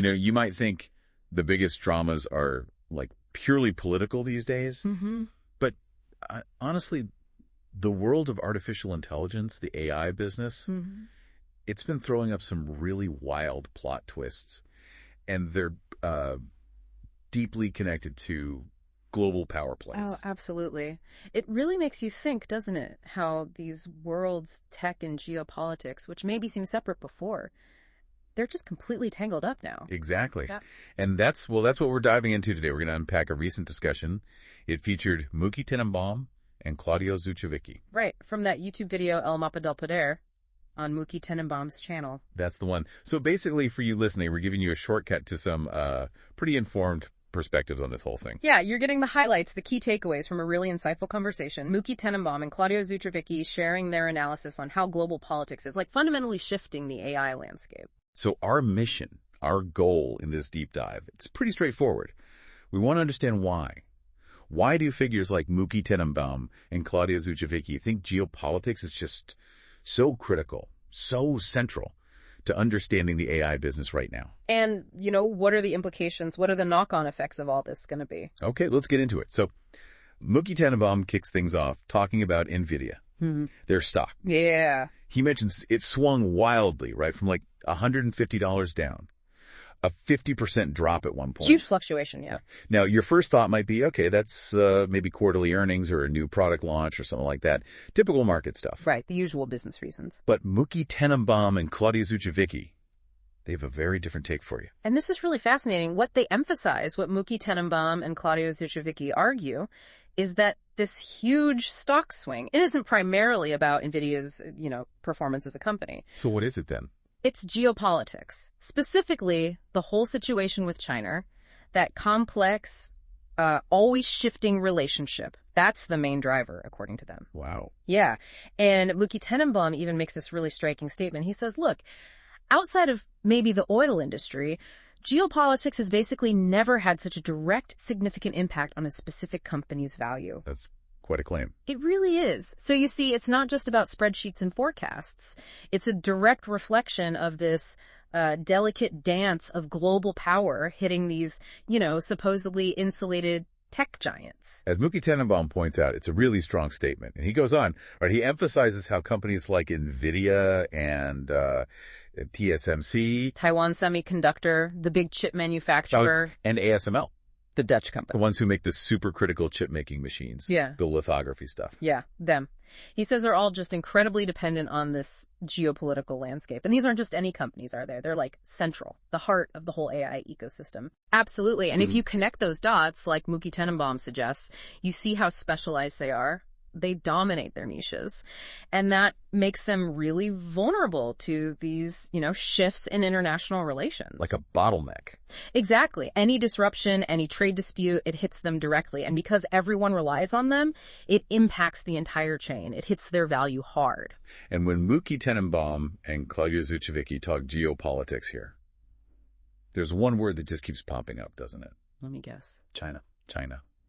You might think the biggest dramas are like purely political these days, but honestly, the world of artificial intelligence, the AI business, it's been throwing up some really wild plot twists, and they're deeply connected to global power plays. Oh, absolutely. It really makes you think, doesn't it, how these worlds, tech and geopolitics, which maybe seemed separate before, they're just completely tangled up now. Exactly. Yeah. And that's what we're diving into today. We're going to unpack a recent discussion. It featured Mookie Tenenbaum and Claudio Zucevicchi. Right, from that YouTube video El Mapa del Poder on Mookie Tenenbaum's channel. That's the one. So basically, for you listening, we're giving you a shortcut to some pretty informed perspectives on this whole thing. Yeah, you're getting the highlights, the key takeaways from a really insightful conversation. Mookie Tenenbaum and Claudio Zucevicchi sharing their analysis on how global politics is like fundamentally shifting the AI landscape. So our mission, our goal in this deep dive, it's pretty straightforward. We want to understand why. Why do figures like Mookie Tenenbaum and Claudio Zucevicchi think geopolitics is just so critical, so central to understanding the AI business right now? And, what are the implications? What are the knock-on effects of all this going to be? Okay, let's get into it. So Mookie Tenenbaum kicks things off talking about NVIDIA, their stock. Yeah. He mentions it swung wildly, right, from like $150 down, a 50% drop at one point. Huge fluctuation, yeah. Now, your first thought might be, okay, that's maybe quarterly earnings or a new product launch or something like that. Typical market stuff. Right, the usual business reasons. But Mookie Tenenbaum and Claudio Zucevicchi, they have a very different take for you. And this is really fascinating. What they emphasize, what Mookie Tenenbaum and Claudio Zucevicchi argue, is that this huge stock swing, it isn't primarily about NVIDIA's, performance as a company. So what is it then? It's geopolitics, specifically the whole situation with China, that complex, always shifting relationship. That's the main driver, according to them. Wow. Yeah. And Mookie Tenenbaum even makes this really striking statement. He says, look, outside of maybe the oil industry, geopolitics has basically never had such a direct, significant impact on a specific company's value. That's quite a claim. It really is. So you see, it's not just about spreadsheets and forecasts. It's a direct reflection of this delicate dance of global power hitting these, supposedly insulated tech giants. As Mookie Tenenbaum points out, it's a really strong statement. And he goes on, right? He emphasizes how companies like NVIDIA and TSMC, Taiwan Semiconductor, the big chip manufacturer, and ASML, the Dutch company, the ones who make the supercritical chip-making machines, yeah, the lithography stuff. Yeah, them. He says they're all just incredibly dependent on this geopolitical landscape. And these aren't just any companies, are they? They're like central, the heart of the whole AI ecosystem. Absolutely. And if you connect those dots, like Mookie Tenenbaum suggests, you see how specialized they are. They dominate their niches. And that makes them really vulnerable to these, shifts in international relations. Like a bottleneck. Exactly. Any disruption, any trade dispute, it hits them directly. And because everyone relies on them, it impacts the entire chain. It hits their value hard. And when Mookie Tenenbaum and Claudio Zucevicchi talk geopolitics here, there's one word that just keeps popping up, doesn't it? Let me guess. China.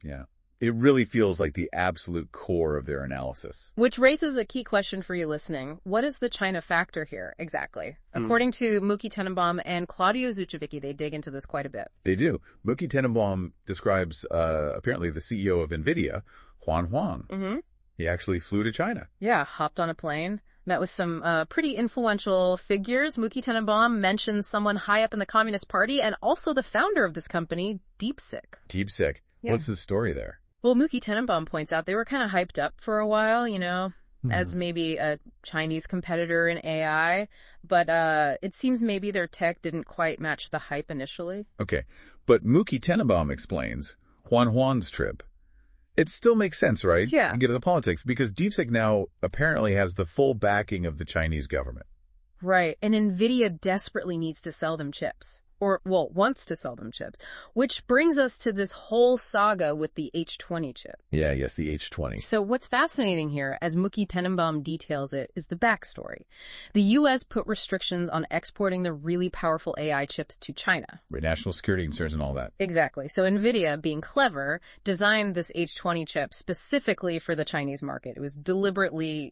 Yeah. It really feels like the absolute core of their analysis. Which raises a key question for you listening. What is the China factor here exactly? According to Mookie Tenenbaum and Claudio Zucevicchi, they dig into this quite a bit. They do. Mookie Tenenbaum describes apparently the CEO of NVIDIA, Huan. Mm-hmm. He actually flew to China. Yeah, hopped on a plane. Met with some pretty influential figures. Mookie Tenenbaum mentions someone high up in the Communist Party and also the founder of this company, DeepSeek. DeepSeek. Yeah. What's the story there? Well, Mookie Tenenbaum points out they were kind of hyped up for a while, as maybe a Chinese competitor in AI. But it seems maybe their tech didn't quite match the hype initially. Okay. But Mookie Tenenbaum explains Huan's trip. It still makes sense, right? Yeah. You get to the politics because DeepSeek now apparently has the full backing of the Chinese government. Right. And NVIDIA desperately needs to sell them chips. Wants to sell them chips, which brings us to this whole saga with the H20 chip. Yes, the H20. So what's fascinating here, as Mookie Tenenbaum details it, is the backstory. The U.S. put restrictions on exporting the really powerful AI chips to China. National security concerns and all that. Exactly. So NVIDIA, being clever, designed this H20 chip specifically for the Chinese market. It was deliberately,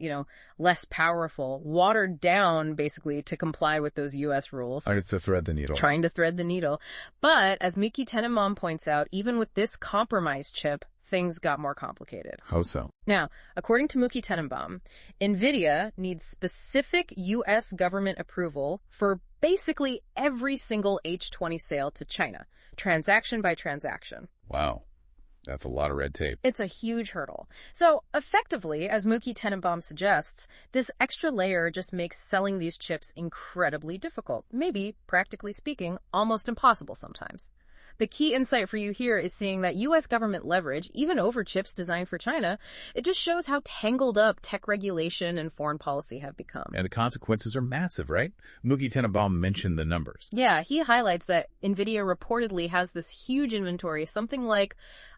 less powerful, watered down, basically, to comply with those U.S. rules. Trying to thread the needle. thread the needle. But as Miki Tenenbaum points out, even with this compromised chip, things got more complicated. How so? Now, according to Miki Tenenbaum, NVIDIA needs specific U.S. government approval for basically every single H20 sale to China, transaction by transaction. Wow. That's a lot of red tape. It's a huge hurdle. So, effectively, as Miki Tenenbaum suggests, this extra layer just makes selling these chips incredibly difficult. Maybe, practically speaking, almost impossible sometimes. The key insight for you here is seeing that U.S. government leverage, even over chips designed for China, it just shows how tangled up tech regulation and foreign policy have become. And the consequences are massive, right? Miki Tenenbaum mentioned the numbers. Yeah, he highlights that NVIDIA reportedly has this huge inventory, something like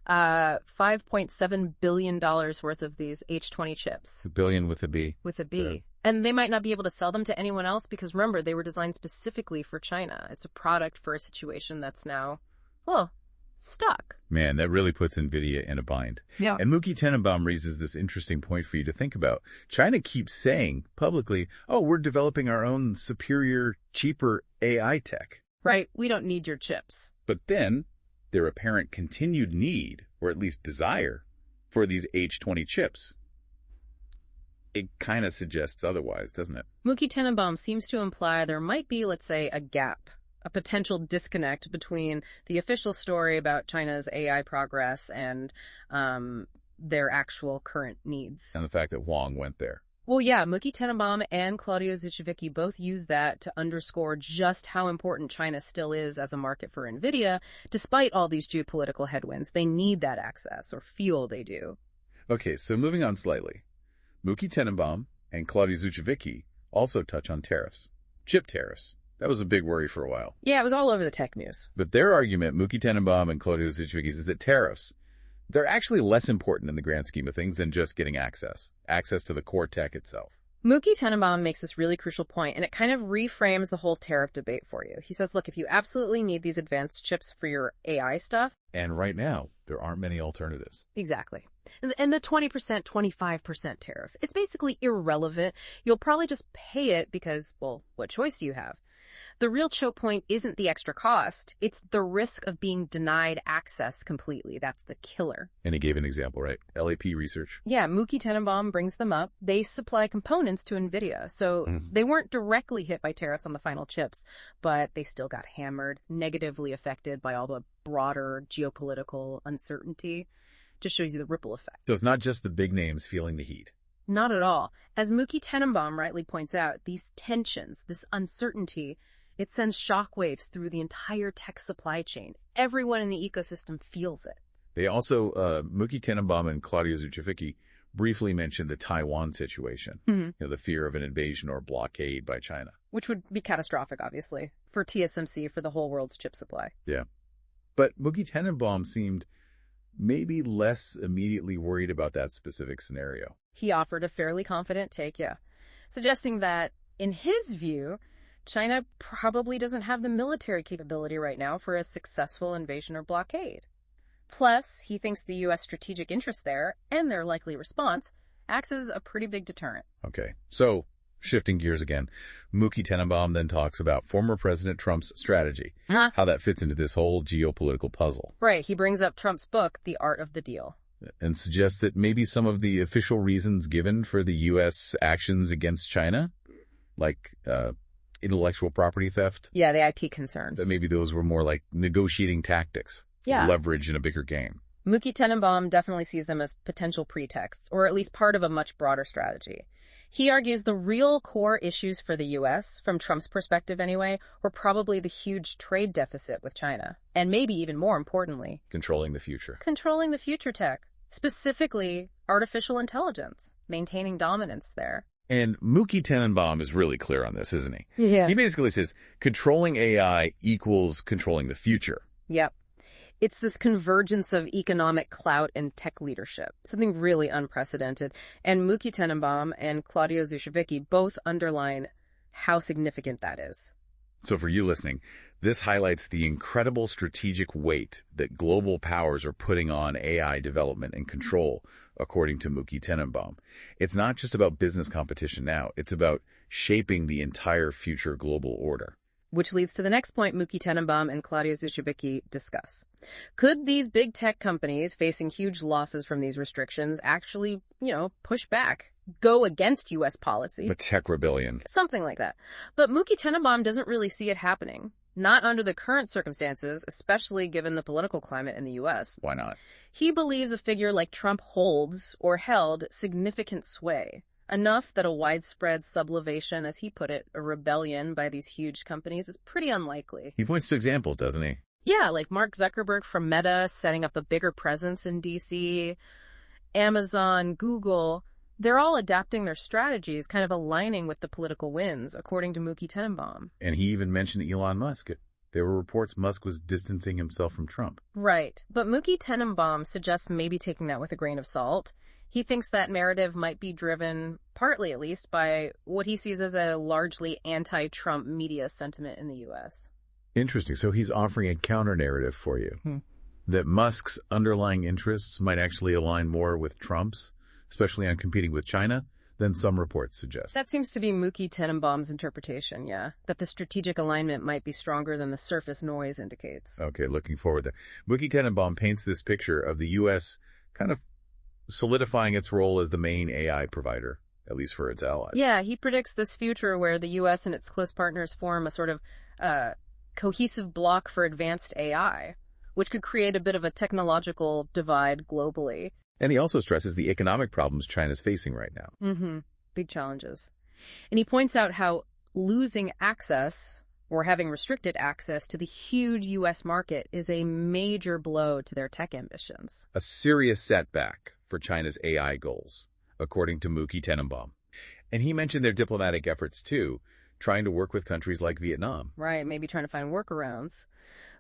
$5.7 billion worth of these H20 chips. A billion with a B. With a B. And they might not be able to sell them to anyone else because, remember, they were designed specifically for China. It's a product for a situation that's now, well, stuck. Man, that really puts NVIDIA in a bind. Yeah. And Miki Tenenbaum raises this interesting point for you to think about. China keeps saying publicly, oh, we're developing our own superior, cheaper AI tech. Right. We don't need your chips. But then their apparent continued need, or at least desire, for these H20 chips. It kind of suggests otherwise, doesn't it? Miki Tenenbaum seems to imply there might be, let's say, a gap, a potential disconnect between the official story about China's AI progress and their actual current needs. And the fact that Wang went there. Well, yeah, Miki Tenenbaum and Claudio Zucchivicki both use that to underscore just how important China still is as a market for NVIDIA. Despite all these geopolitical headwinds, they need that access, or feel they do. Okay, so moving on slightly. Miki Tenenbaum and Claudio Zucchivicki also touch on tariffs. Chip tariffs. That was a big worry for a while. Yeah, it was all over the tech news. But their argument, Miki Tenenbaum and Claudio Zucchivicki, is that tariffs, they're actually less important in the grand scheme of things than just getting access to the core tech itself. Miki Tenenbaum makes this really crucial point, and it kind of reframes the whole tariff debate for you. He says, look, if you absolutely need these advanced chips for your AI stuff... And right now, there aren't many alternatives. Exactly. And the 20%, 25% tariff, it's basically irrelevant. You'll probably just pay it because, well, what choice do you have? The real choke point isn't the extra cost. It's the risk of being denied access completely. That's the killer. And he gave an example, right? LAP research. Yeah, Miki Tenenbaum brings them up. They supply components to NVIDIA, so they weren't directly hit by tariffs on the final chips, but they still got hammered, negatively affected by all the broader geopolitical uncertainty. Just shows you the ripple effect. So it's not just the big names feeling the heat. Not at all. As Miki Tenenbaum rightly points out, these tensions, this uncertainty, it sends shockwaves through the entire tech supply chain. Everyone in the ecosystem feels it. They also, Miki Tenenbaum and Claudio Zucchivicki briefly mentioned the Taiwan situation, the fear of an invasion or blockade by China. Which would be catastrophic, obviously, for TSMC, for the whole world's chip supply. Yeah. But Miki Tenenbaum seemed maybe less immediately worried about that specific scenario. He offered a fairly confident take, yeah, suggesting that, in his view, China probably doesn't have the military capability right now for a successful invasion or blockade. Plus, he thinks the U.S. strategic interest there, and their likely response, acts as a pretty big deterrent. Okay, so shifting gears again, Miki Tenenbaum then talks about former President Trump's strategy, how that fits into this whole geopolitical puzzle. Right, he brings up Trump's book, The Art of the Deal. And suggests that maybe some of the official reasons given for the U.S. actions against China, like intellectual property theft. Yeah, the IP concerns. That maybe those were more like negotiating tactics. Yeah. Leverage in a bigger game. Miki Tenenbaum definitely sees them as potential pretexts, or at least part of a much broader strategy. He argues the real core issues for the U.S., from Trump's perspective anyway, were probably the huge trade deficit with China. And maybe even more importantly, controlling the future. Controlling the future tech. Specifically, artificial intelligence. Maintaining dominance there. And Miki Tenenbaum is really clear on this, isn't he? Yeah. He basically says controlling AI equals controlling the future. Yep. It's this convergence of economic clout and tech leadership, something really unprecedented. And Miki Tenenbaum and Claudio Zucchivicki both underline how significant that is. So for you listening, this highlights the incredible strategic weight that global powers are putting on AI development and control, according to Miki Tenenbaum. It's not just about business competition now. It's about shaping the entire future global order. Which leads to the next point Muki Tenenbaum and Claudio Zuchovicki discuss. Could these big tech companies facing huge losses from these restrictions actually, push back, go against U.S. policy? A tech rebellion. Something like that. But Muki Tenenbaum doesn't really see it happening. Not under the current circumstances, especially given the political climate in the U.S. Why not? He believes a figure like Trump holds, or held, significant sway. Enough that a widespread sublevation, as he put it, a rebellion by these huge companies is pretty unlikely. He points to examples, doesn't he? Yeah, like Mark Zuckerberg from Meta setting up a bigger presence in D.C., Amazon, Google. They're all adapting their strategies, kind of aligning with the political winds, according to Muki Tenenbaum. And he even mentioned Elon Musk. There were reports Musk was distancing himself from Trump. Right. But Muki Tenenbaum suggests maybe taking that with a grain of salt. He thinks that narrative might be driven, partly at least, by what he sees as a largely anti-Trump media sentiment in the U.S. Interesting. So he's offering a counter-narrative for you. That Musk's underlying interests might actually align more with Trump's, especially on competing with China, than some reports suggest. That seems to be Muki Tenenbaum's interpretation, yeah. That the strategic alignment might be stronger than the surface noise indicates. Okay, looking forward to that. Muki Tenenbaum paints this picture of the U.S. kind of solidifying its role as the main AI provider, at least for its allies. Yeah, he predicts this future where the U.S. and its close partners form a sort of cohesive bloc for advanced AI, which could create a bit of a technological divide globally. And he also stresses the economic problems China's facing right now. Big challenges. And he points out how losing access or having restricted access to the huge U.S. market is a major blow to their tech ambitions. A serious setback for China's AI goals, according to Muki Tenenbaum. And he mentioned their diplomatic efforts, too, trying to work with countries like Vietnam. Right, maybe trying to find workarounds.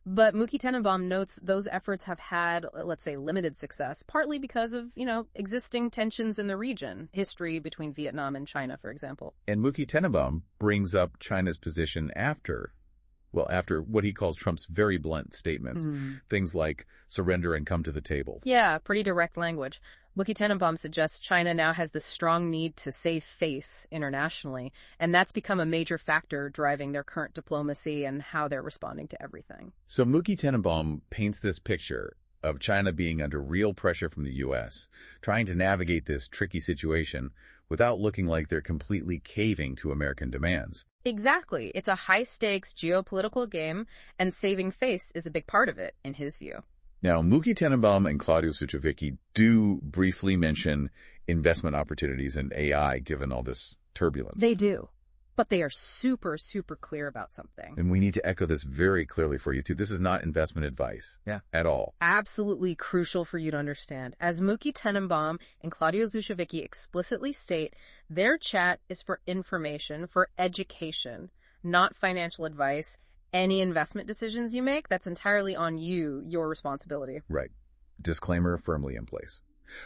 But Muki Tenenbaum notes those efforts have had, let's say, limited success, partly because of, existing tensions in the region, history between Vietnam and China, for example. And Muki Tenenbaum brings up China's position after what he calls Trump's very blunt statements, things like surrender and come to the table. Yeah, pretty direct language. Muki Tenenbaum suggests China now has this strong need to save face internationally, and that's become a major factor driving their current diplomacy and how they're responding to everything. So Muki Tenenbaum paints this picture of China being under real pressure from the U.S., trying to navigate this tricky situation without looking like they're completely caving to American demands. Exactly. It's a high-stakes geopolitical game, and saving face is a big part of it, in his view. Now, Muki Tenenbaum and Claudio Zuchovicki do briefly mention investment opportunities in AI, given all this turbulence. They do. But they are super, super clear about something. And we need to echo this very clearly for you, too. This is not investment advice at all. Absolutely crucial for you to understand. As Muki Tenenbaum and Claudio Zuchovicki explicitly state, their chat is for information, for education, not financial advice. Any investment decisions you make, that's entirely on you, your responsibility. Right. Disclaimer firmly in place.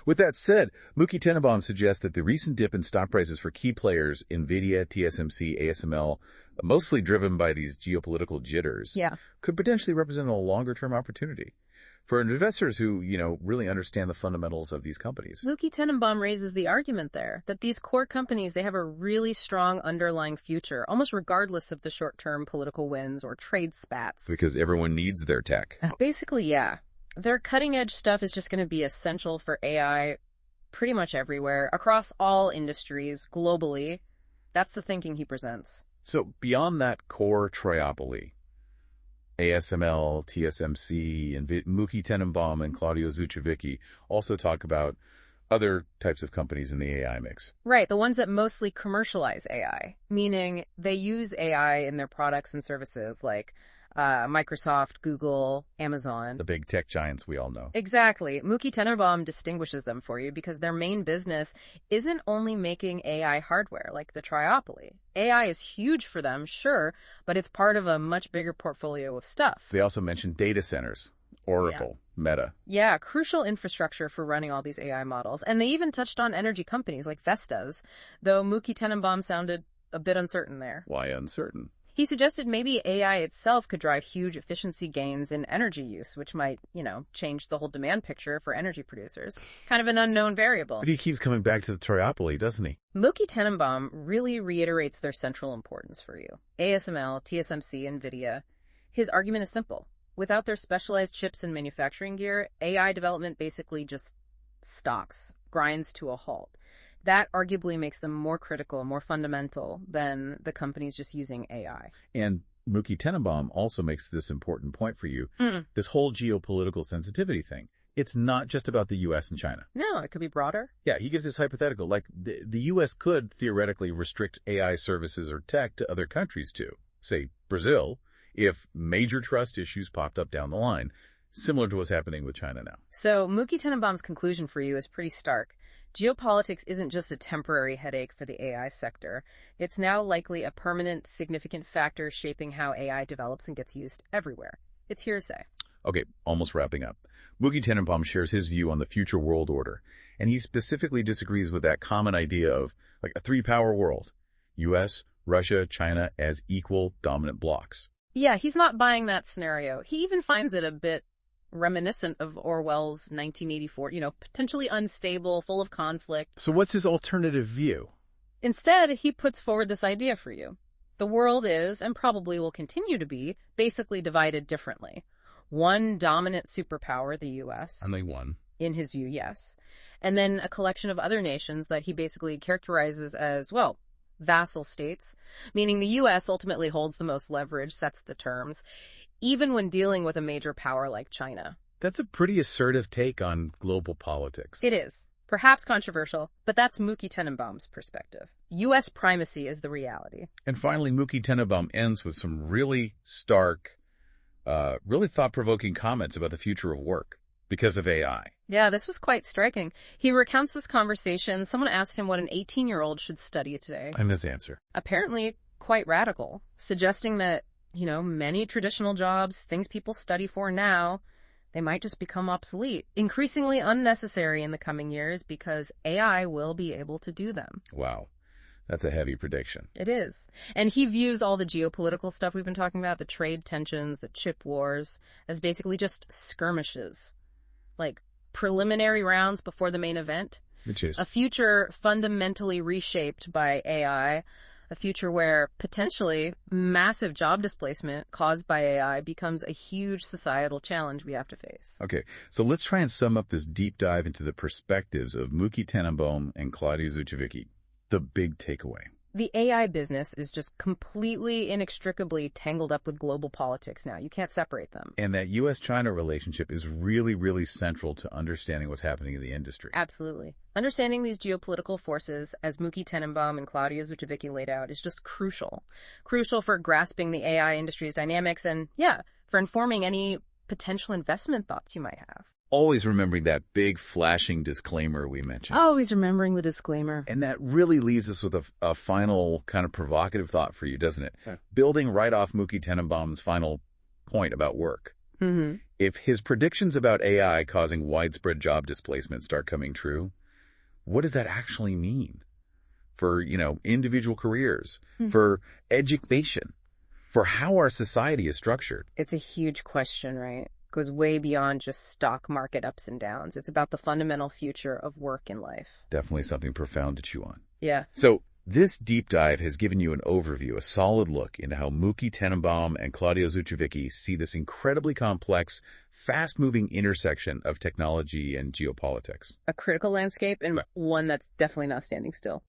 With that said, Muki Tenenbaum suggests that the recent dip in stock prices for key players, NVIDIA, TSMC, ASML, mostly driven by these geopolitical jitters, could potentially represent a longer-term opportunity for investors who, really understand the fundamentals of these companies. Muki Tenenbaum raises the argument there that these core companies, they have a really strong underlying future, almost regardless of the short-term political wins or trade spats. Because everyone needs their tech. Basically, yeah. Their cutting-edge stuff is just going to be essential for AI pretty much everywhere, across all industries, globally. That's the thinking he presents. So beyond that core triopoly, ASML, TSMC, and Muki Tenenbaum and Claudio Zuchovicki also talk about other types of companies in the AI mix. Right, the ones that mostly commercialize AI, meaning they use AI in their products and services like Microsoft, Google, Amazon. The big tech giants we all know. Exactly. Muki Tenenbaum distinguishes them for you because their main business isn't only making AI hardware like the triopoly. AI is huge for them, sure, but it's part of a much bigger portfolio of stuff. They also mentioned data centers, Oracle, Meta. Yeah, crucial infrastructure for running all these AI models. And they even touched on energy companies like Vestas, though Muki Tenenbaum sounded a bit uncertain there. Why uncertain? He suggested maybe AI itself could drive huge efficiency gains in energy use, which might, change the whole demand picture for energy producers. Kind of an unknown variable. But he keeps coming back to the triopoly, doesn't he? Mookie Tenenbaum really reiterates their central importance for you. ASML, TSMC, NVIDIA. His argument is simple. Without their specialized chips and manufacturing gear, AI development basically just stops, grinds to a halt. That arguably makes them more critical, more fundamental than the companies just using AI. And Mookie Tenenbaum also makes this important point for you. This whole geopolitical sensitivity thing. It's not just about the U.S. and China. No, it could be broader. Yeah, he gives this hypothetical. Like, the U.S. could theoretically restrict AI services or tech to other countries too. Say, Brazil, if major trust issues popped up down the line, similar to what's happening with China now. So Mookie Tenenbaum's conclusion for you is pretty stark. Geopolitics isn't just a temporary headache for the AI sector. It's now likely a permanent, significant factor shaping how AI develops and gets used everywhere. It's here to say. Okay, almost wrapping up. Mookie Tenenbaum shares his view on the future world order, and he specifically disagrees with that common idea of like a three-power world. U.S., Russia, China as equal dominant blocs. Yeah, he's not buying that scenario. He even finds it a bit reminiscent of Orwell's 1984, potentially unstable, full of conflict. So what's his alternative view? Instead, he puts forward this idea for you. The world is, and probably will continue to be, basically divided differently. One dominant superpower, the U.S. And they won. In his view, yes. And then a collection of other nations that he basically characterizes as, vassal states, meaning the U.S. ultimately holds the most leverage, sets the terms, even when dealing with a major power like China. That's a pretty assertive take on global politics. It is. Perhaps controversial, but that's Mookie Tenenbaum's perspective. U.S. primacy is the reality. And finally, Mookie Tenenbaum ends with some really stark, really thought-provoking comments about the future of work because of AI. Yeah, this was quite striking. He recounts this conversation. Someone asked him what an 18-year-old should study today. And his answer. Apparently quite radical, suggesting that, many traditional jobs, things people study for now, they might just become obsolete, increasingly unnecessary in the coming years because AI will be able to do them. Wow. That's a heavy prediction. It is. And he views all the geopolitical stuff we've been talking about, the trade tensions, the chip wars, as basically just skirmishes. Like preliminary rounds before the main event. Which is? A future fundamentally reshaped by AI. A future where potentially massive job displacement caused by AI becomes a huge societal challenge we have to face. Okay, so let's try and sum up this deep dive into the perspectives of Mookie Tenenbaum and Claudia Zuchowicki. The big takeaway. The AI business is just completely inextricably tangled up with global politics now. You can't separate them. And that U.S.-China relationship is really, really central to understanding what's happening in the industry. Absolutely. Understanding these geopolitical forces, as Mookie Tenenbaum and Claudia Zuchowicki laid out, is just crucial. Crucial for grasping the AI industry's dynamics and, for informing any potential investment thoughts you might have. Always remembering that big flashing disclaimer we mentioned. Always remembering the disclaimer. And that really leaves us with a final kind of provocative thought for you, doesn't it? Yeah. Building right off Mookie Tenenbaum's final point about work. Mm-hmm. If his predictions about AI causing widespread job displacement start coming true, what does that actually mean for, individual careers, for education, for how our society is structured? It's a huge question, right? Goes way beyond just stock market ups and downs. It's about the fundamental future of work and life. Definitely something profound to chew on. Yeah. So this deep dive has given you an overview, a solid look into how Mookie Tenenbaum and Claudia Zuchowicki see this incredibly complex, fast-moving intersection of technology and geopolitics. A critical landscape and one that's definitely not standing still.